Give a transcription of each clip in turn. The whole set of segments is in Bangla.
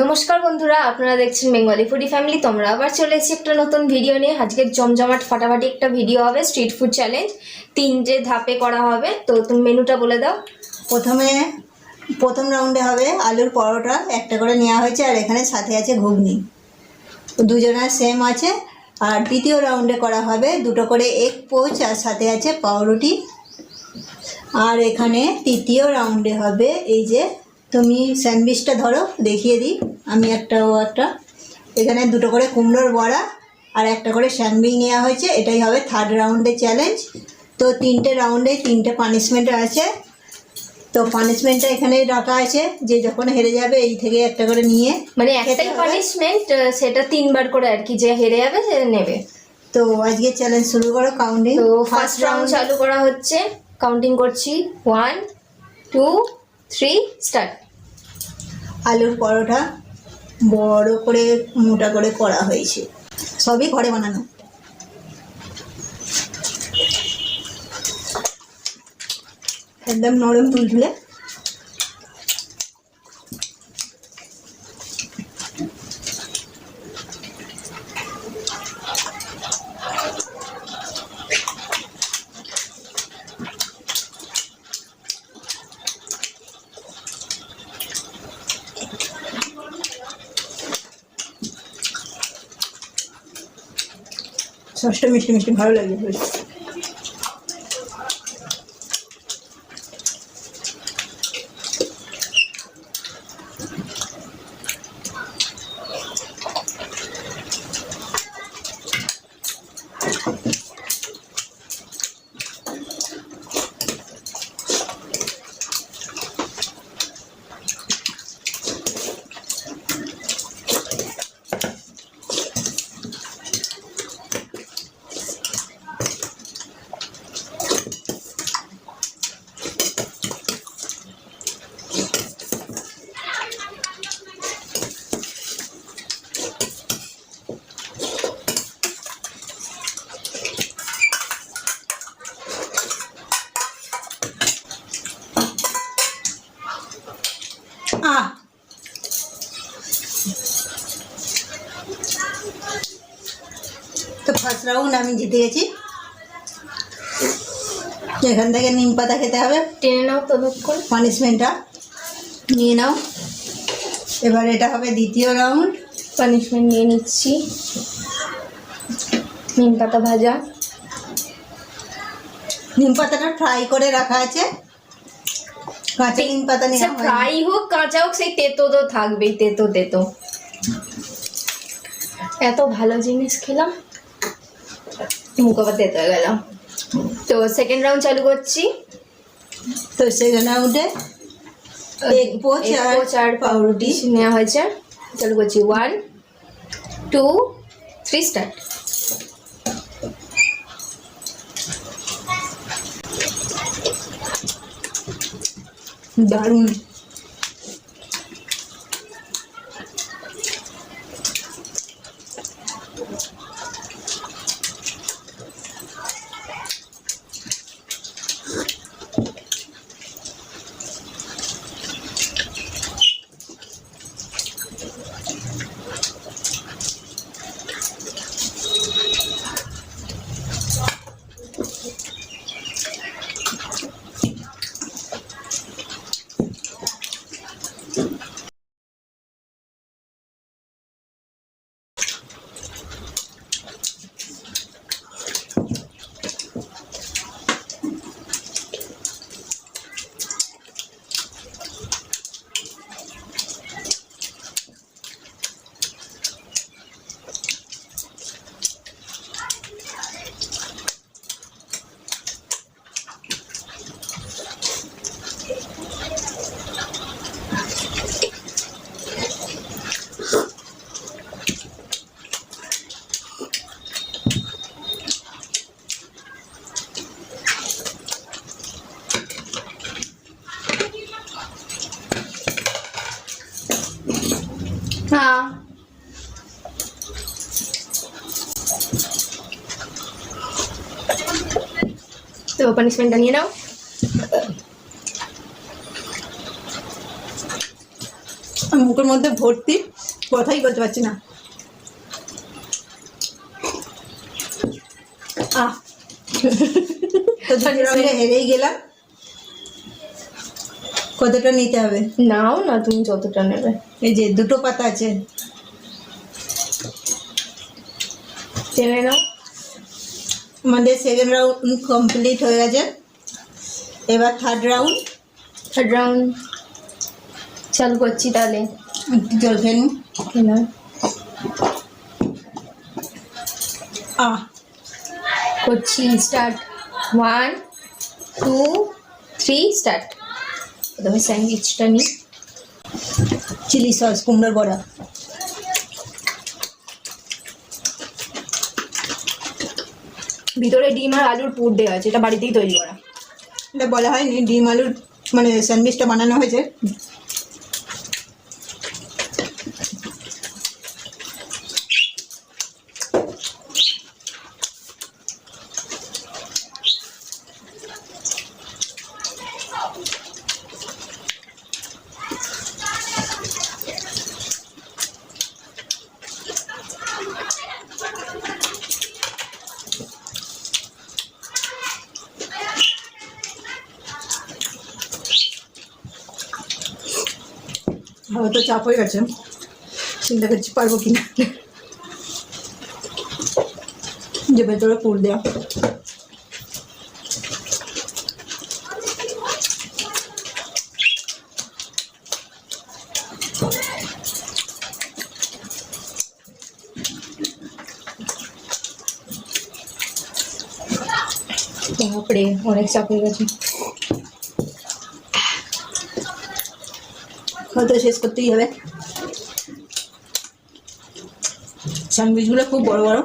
নমস্কার বন্ধুরা, আপনারা দেখছেন বেঙ্গলি ফুডি ফ্যামিলি। তোমরা আবার চলে এসেছি একটা নতুন ভিডিও নিয়ে। আজকে জমজমাট ফাটাফাটি একটা ভিডিও হবে, স্ট্রিট ফুড চ্যালেঞ্জ। 3টে ধাপে করা হবে। তো তুমি মেনুটা বলে দাও। প্রথম রাউন্ডে হবে আলুর পরোটা একটা করে নেওয়া হয়েছে, আর এখানে সাথে আছে ঘুগনি, দুজনের সেম আছে। আর দ্বিতীয় রাউন্ডে করা হবে 2টো করে এগ পোচ, আর সাথে আছে পাউরুটি। আর এখানে তৃতীয় রাউন্ডে হবে, এই যে তুমি স্যান্ডউইচটা ধরো, দেখিয়ে দিই আমি একটা ও একটা। এখানে 2টো করে কুমড়োর বড়া আর একটা করে স্যান্ডউইচ নেওয়া হয়েছে। এটাই হবে থার্ড রাউন্ডে চ্যালেঞ্জ। তো 3টে রাউন্ডে 3টে পানিশমেন্ট আছে। তো পানিশমেন্টটা এখানে রাখা আছে, যে যখন হেরে যাবে এই থেকে একটা করে নিয়ে, মানে একটাই পানিশমেন্ট, সেটা 3বার করে আর কি, যে হেরে যাবে সে নেবে। তো আজকে চ্যালেঞ্জ শুরু করো, কাউন্টিং। তো ফার্স্ট রাউন্ড চালু করা হচ্ছে। কাউন্টিং করছি, 1 2 3 স্টার্ট। আলুর পরোটা বড় করে মোটা করে করা হয়েছে, সবই ঘরে বানানো। একদম নরম তুলতুলে। সসটা মিষ্টি মিষ্টি ভালো লাগে বেশ। তো ফার্স্ট রাউন্ড আমি জিতে গেছি। এখান থেকে নিম পাতা খেতে হবে, টেনে নাও ততক্ষণ। পানিশমেন্টটা নিয়ে নাও। এবার এটা হবে দ্বিতীয় রাউন্ড। পানিশমেন্ট নিয়ে নিচ্ছি। নিম পাতা ভাজা, নিম পাতাটা ফ্রাই করে রাখা আছে, কাঁচা নিম পাতা নেওয়া হয়। ফ্রাই হোক কাঁচা হোক, সেই তেতো তো থাকবেই, তেতো তেতো। এত ভালো জিনিস খেলাম, মুখ আবার তেতো হয়ে গেল। তো সেকেন্ড রাউন্ড চালু করছি। তো সেকেন্ড রাউন্ডে এগ পোচ আর পাউরুটি নেওয়া হয়েছে। চালু করছি, 1 2 3 স্টার্ট। দারুণ। হ্যাঁ, তো পানিশমেন্টটা নিয়ে নাও। আর মুখের মধ্যে ভর্তি, কথাই বলতে পারছি না। তো 2 রাউন্ডে হেরেই গেলাম। কতটা নিতে হবে? নাও না, তুমি যতটা নেবে। এই যে 2টো পাতা আছে, টেনে নাও। আমাদের 2nd রাউন্ড কমপ্লিট হয়ে গেছে। এবার 3rd রাউন্ড। থার্ড রাউন্ড চালু করছি তাহলে। জল খেয়ে নিই। কেনা করছি, স্টার্ট। 1 2 3 স্টার্ট। প্রথমে স্যান্ডউইচটা নিই। চিলি সস, কুমড়োর বড়া। ভিতরে ডিম আর আলুর পুর দেওয়া আছে, এটা বাড়িতেই তৈরি করা। এটা বলা হয়নি, ডিম আলুর মানে স্যান্ডউইচটা বানানো হয়েছে। আমার তো চাপ হয়ে গেছে, চিন্তা করছি পারবো কিনা। যে ভেতরে পুর দেওয়া। বাপরে, অনেক চাপ হয়ে গেছে। হয়তো শেষ করতেই হবে। স্যান্ডউইচগুলো খুব বড় বড়।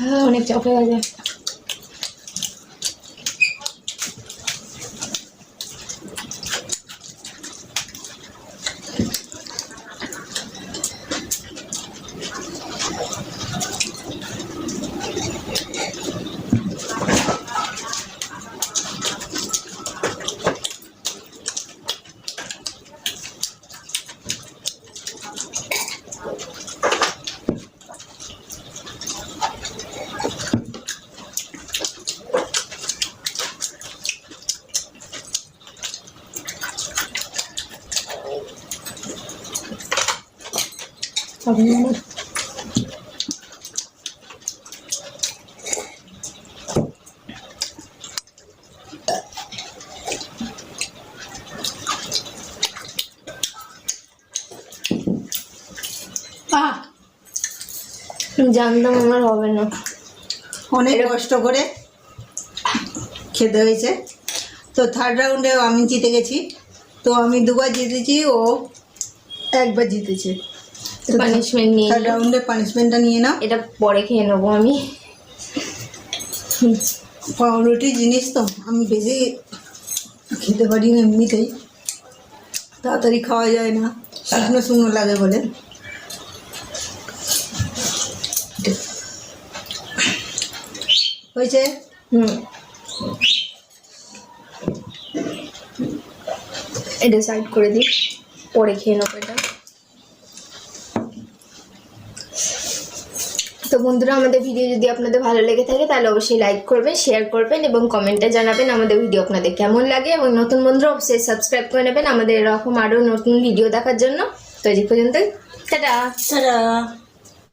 হ্যাঁ, অনেক চাপ হয়ে গেছে। জানতাম আমার হবে না। অনেক কষ্ট করে খেতে হয়েছে। তো 3rd রাউন্ডে আমি জিতে গেছি। তো আমি 2বার জিতেছি, ও 1বার জিতেছে। পানিশমেন্ট নিয়ে 3rd রাউন্ডে পানিশমেন্টটা নিয়ে নাও। এটা পরে খেয়ে নেবো আমি। পাউরুটি জিনিস তো আমি বেশি খেতে পারি না, এমনিতেই তাড়াতাড়ি খাওয়া যায় না, শুকনো শুকনো লাগে বলে। হয়েছে? এটা সাইড করে দিই, পরে খেয়ে নেবো এটা। তো বন্ধুরা, আমাদের ভিডিও যদি আপনাদের ভালো লেগে থাকে তাহলে অবশ্যই লাইক করবেন, শেয়ার করবেন এবং কমেন্টে জানাবেন আমাদের ভিডিও আপনাদের কেমন লাগে। এবং নতুন বন্ধুরা অবশ্যই সাবস্ক্রাইব করে নেবেন আমাদের এরকম আরও নতুন ভিডিও দেখার জন্য। তো এই পর্যন্তই, টাটা। টাটা।